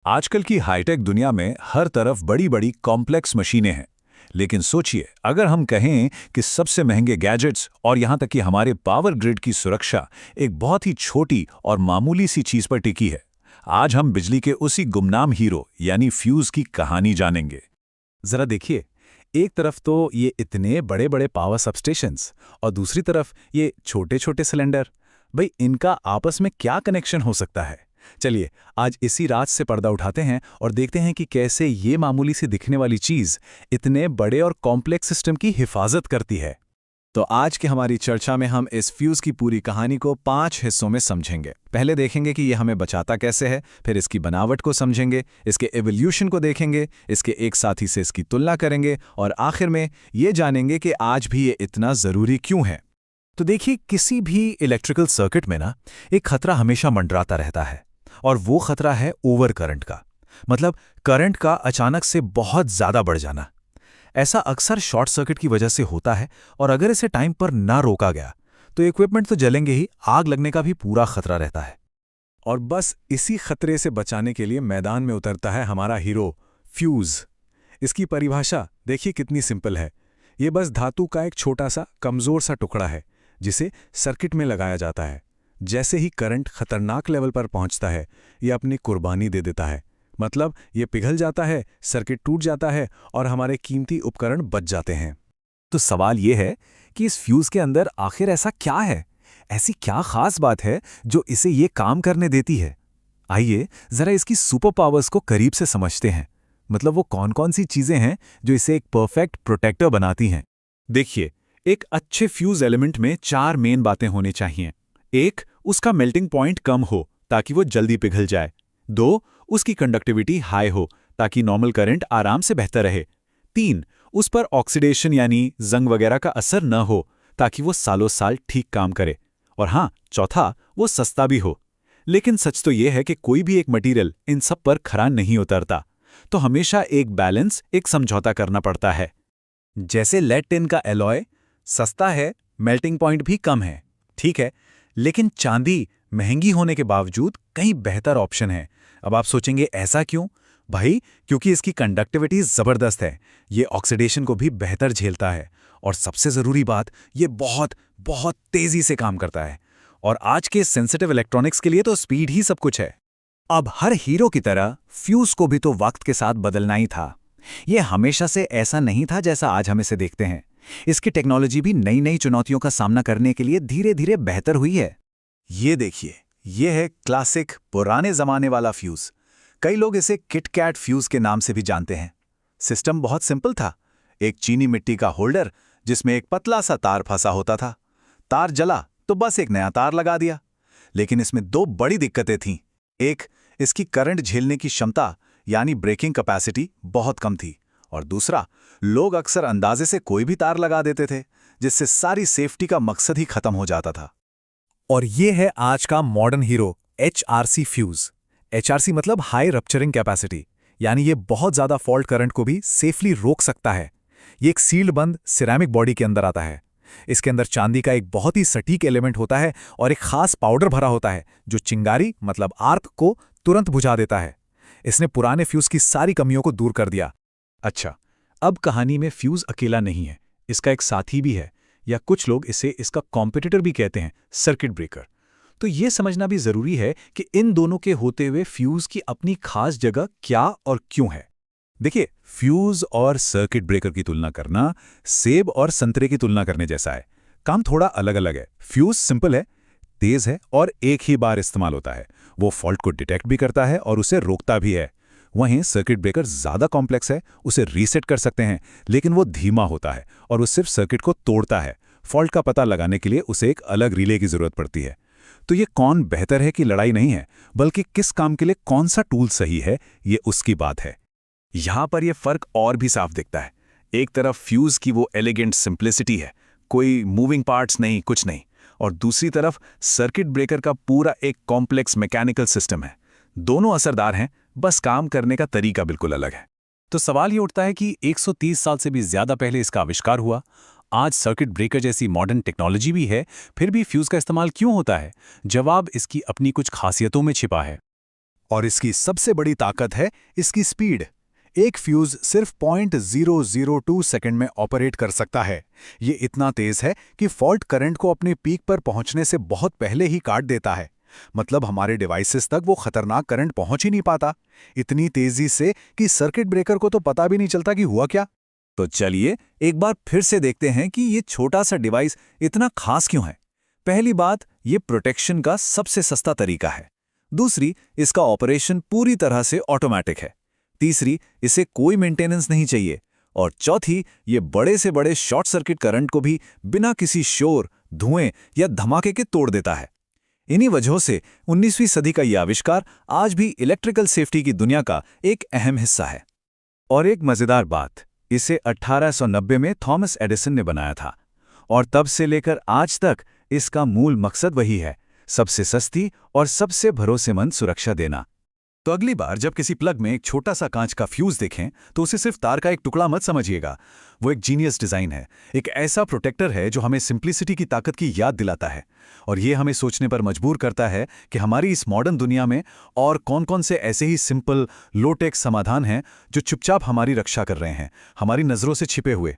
आजकल की हाईटेक दुनिया में हर तरफ बड़ी बड़ी कॉम्प्लेक्स मशीनें हैं। लेकिन सोचिए, अगर हम कहें कि सबसे महंगे गैजेट्स और यहाँ तक कि हमारे पावर ग्रिड की सुरक्षा एक बहुत ही छोटी और मामूली सी चीज पर टिकी है। आज हम बिजली के उसी गुमनाम हीरो यानी फ्यूज की कहानी जानेंगे। जरा देखिए, एक तरफ तो ये इतने बड़े बड़े पावर सबस्टेशंस और दूसरी तरफ ये छोटे छोटे सिलेंडर। भाई, इनका आपस में क्या कनेक्शन हो सकता है? चलिए, आज इसी राज से पर्दा उठाते हैं और देखते हैं कि कैसे ये मामूली सी दिखने वाली चीज इतने बड़े और कॉम्प्लेक्स सिस्टम की हिफाजत करती है। तो आज की हमारी चर्चा में हम इस फ्यूज की पूरी कहानी को 5 हिस्सों में समझेंगे। पहले देखेंगे कि यह हमें बचाता कैसे है, फिर इसकी बनावट को समझेंगे, इसके एवोल्यूशन को देखेंगे, इसके एक साथी से इसकी तुलना करेंगे और आखिर में ये जानेंगे कि आज भी ये इतना ज़रूरी क्यों है। तो देखिए, किसी भी इलेक्ट्रिकल सर्किट में ना एक खतरा हमेशा मंडराता रहता है, और वो खतरा है ओवर करंट का। मतलब करंट का अचानक से बहुत ज़्यादा बढ़ जाना। ऐसा अक्सर शॉर्ट सर्किट की वजह से होता है, और अगर इसे टाइम पर ना रोका गया तो इक्विपमेंट तो जलेंगे ही, आग लगने का भी पूरा खतरा रहता है। और बस इसी खतरे से बचाने के लिए मैदान में उतरता है हमारा हीरो फ्यूज। इसकी परिभाषा देखिए कितनी सिंपल है। ये बस धातु का एक छोटा सा कमजोर सा टुकड़ा है जिसे सर्किट में लगाया जाता है। जैसे ही करंट खतरनाक लेवल पर पहुंचता है, ये अपनी कुर्बानी दे देता है। मतलब ये पिघल जाता है, सर्किट टूट जाता है और हमारे कीमती उपकरण बच जाते हैं। तो सवाल ये है कि इस फ्यूज के अंदर आखिर ऐसा क्या है? ऐसी क्या खास बात है जो इसे ये काम करने देती है? आइए जरा इसकी सुपर पावर्स को करीब से समझते हैं। मतलब वो कौन-कौन सी चीजें हैं जो इसे एक परफेक्ट प्रोटेक्टर बनाती हैं। देखिए, एक अच्छे फ्यूज एलिमेंट में 4 मेन बातें होनी चाहिए। एक, उसका मेल्टिंग पॉइंट कम हो ताकि वो जल्दी पिघल जाए। 2, उसकी कंडक्टिविटी हाई हो ताकि नॉर्मल करंट आराम से बहता रहे। 3, उस पर ऑक्सीडेशन यानी जंग वगैरह का असर न हो ताकि वो सालों साल ठीक काम करे। और हाँ, चौथा, वो सस्ता भी हो। लेकिन सच तो ये है कि कोई भी एक मटेरियल इन सब पर खरा नहीं उतरता, तो हमेशा एक बैलेंस, एक समझौता करना पड़ता है। जैसे लेड टिन का एलॉय सस्ता है, मेल्टिंग पॉइंट भी कम है, ठीक है, लेकिन चांदी महंगी होने के बावजूद कहीं बेहतर ऑप्शन है। अब आप सोचेंगे ऐसा क्यों? भाई, क्योंकि इसकी कंडक्टिविटी जबरदस्त है, ये ऑक्सीडेशन को भी बेहतर झेलता है, और सबसे जरूरी बात, ये बहुत बहुत तेजी से काम करता है। और आज के सेंसिटिव इलेक्ट्रॉनिक्स के लिए तो स्पीड ही सब कुछ है। अब हर हीरो की तरह फ्यूज को भी तो वक्त के साथ बदलना ही था। ये हमेशा से ऐसा नहीं था जैसा आज हम इसे देखते हैं। इसकी टेक्नोलॉजी भी नई नई चुनौतियों का सामना करने के लिए धीरे धीरे बेहतर हुई है। ये देखिए, ये है क्लासिक पुराने जमाने वाला फ्यूज। कई लोग इसे किट कैट फ्यूज के नाम से भी जानते हैं। सिस्टम बहुत सिंपल था। एक चीनी मिट्टी का होल्डर जिसमें एक पतला सा तार फंसा होता था। तार जला तो बस एक नया तार लगा दिया। लेकिन इसमें 2 बड़ी दिक्कतें थीं। एक, इसकी करंट झेलने की क्षमता यानी ब्रेकिंग कैपेसिटी बहुत कम थी, और दूसरा, लोग अक्सर अंदाजे से कोई भी तार लगा देते थे, जिससे सारी सेफ्टी का मकसद ही खत्म हो जाता था। और ये है आज का modern hero HRC fuse. HRC मतलब हाई रप्चरिंग कैपेसिटी, यानी ये बहुत ज्यादा फॉल्ट करंट को भी सेफली रोक सकता है। ये एक सील्ड बंद सिरेमिक बॉडी के अंदर आता है। इसके अंदर चांदी का एक बहुत ही सटीक एलिमेंट होता है और एक खास पाउडर भरा होता है जो चिंगारी मतलब आर्क को तुरंत बुझा देता है। इसने पुराने फ्यूज की सारी कमियों को दूर कर दिया। अच्छा, अब कहानी में फ्यूज अकेला नहीं है, इसका एक साथी भी है, या कुछ लोग इसे इसका कॉम्पिटिटर भी कहते हैं, सर्किट ब्रेकर। तो ये समझना भी जरूरी है कि इन दोनों के होते हुए फ्यूज की अपनी खास जगह क्या और क्यों है। देखिए, फ्यूज और सर्किट ब्रेकर की तुलना करना सेब और संतरे की तुलना करने जैसा है। काम थोड़ा अलग अलग है। फ्यूज सिंपल है, तेज है और एक ही बार इस्तेमाल होता है। वो फॉल्ट को डिटेक्ट भी करता है और उसे रोकता भी है। वहीं सर्किट ब्रेकर ज्यादा कॉम्प्लेक्स है, उसे रीसेट कर सकते हैं, लेकिन वो धीमा होता है और वो सिर्फ सर्किट को तोड़ता है। फॉल्ट का पता लगाने के लिए उसे एक अलग रिले की जरूरत पड़ती है। तो ये कौन बेहतर है कि लड़ाई नहीं है, बल्कि किस काम के लिए कौन सा टूल सही है, ये उसकी बात है। यहां पर यह फर्क और भी साफ दिखता है। एक तरफ फ्यूज की वो एलिगेंट सिंप्लिसिटी है, कोई मूविंग पार्ट्स नहीं, कुछ नहीं, और दूसरी तरफ सर्किट ब्रेकर का पूरा एक कॉम्प्लेक्स मैकेनिकल सिस्टम है। दोनों असरदार हैं, बस काम करने का तरीका बिल्कुल अलग है। तो सवाल ये उठता है कि 130 साल से भी ज्यादा पहले इसका आविष्कार हुआ, आज सर्किट ब्रेकर जैसी मॉडर्न टेक्नोलॉजी भी है, फिर भी फ्यूज का इस्तेमाल क्यों होता है? जवाब इसकी अपनी कुछ खासियतों में छिपा है। और इसकी सबसे बड़ी ताकत है इसकी स्पीड। एक फ्यूज सिर्फ 0.002 सेकंड में ऑपरेट कर सकता है। ये इतना तेज है कि फॉल्ट करंट को अपने पीक पर पहुंचने से बहुत पहले ही काट देता है। मतलब हमारे डिवाइसेस तक वो खतरनाक करंट पहुंच ही नहीं पाता, इतनी तेजी से कि सर्किट ब्रेकर को तो पता भी नहीं चलता कि हुआ क्या। तो चलिए एक बार फिर से देखते हैं कि ये छोटा सा डिवाइस इतना खास क्यों है। पहली बात, ये प्रोटेक्शन का सबसे सस्ता तरीका है। दूसरी, इसका ऑपरेशन पूरी तरह से ऑटोमेटिक है। तीसरी, इसे कोई मेंटेनेंस नहीं चाहिए। और चौथी, ये बड़े से बड़े शॉर्ट सर्किट करंट को भी बिना किसी शोर, धुएं या धमाके के तोड़ देता है। इन्हीं वजहों से 19वीं सदी का यह आविष्कार आज भी इलेक्ट्रिकल सेफ्टी की दुनिया का एक अहम हिस्सा है। और एक मजेदार बात, इसे 1890 में थॉमस एडिसन ने बनाया था और तब से लेकर आज तक इसका मूल मकसद वही है, सबसे सस्ती और सबसे भरोसेमंद सुरक्षा देना। तो अगली बार जब किसी प्लग में एक छोटा सा कांच का फ्यूज देखें तो उसे सिर्फ तार का एक टुकड़ा मत समझिएगा। वो एक जीनियस डिजाइन है, एक ऐसा प्रोटेक्टर है जो हमें सिंप्लिसिटी की ताकत की याद दिलाता है। और ये हमें सोचने पर मजबूर करता है कि हमारी इस मॉडर्न दुनिया में और कौन कौन से ऐसे ही सिंपल लो टेक समाधान हैं जो चुपचाप हमारी रक्षा कर रहे हैं, हमारी नजरों से छिपे हुए।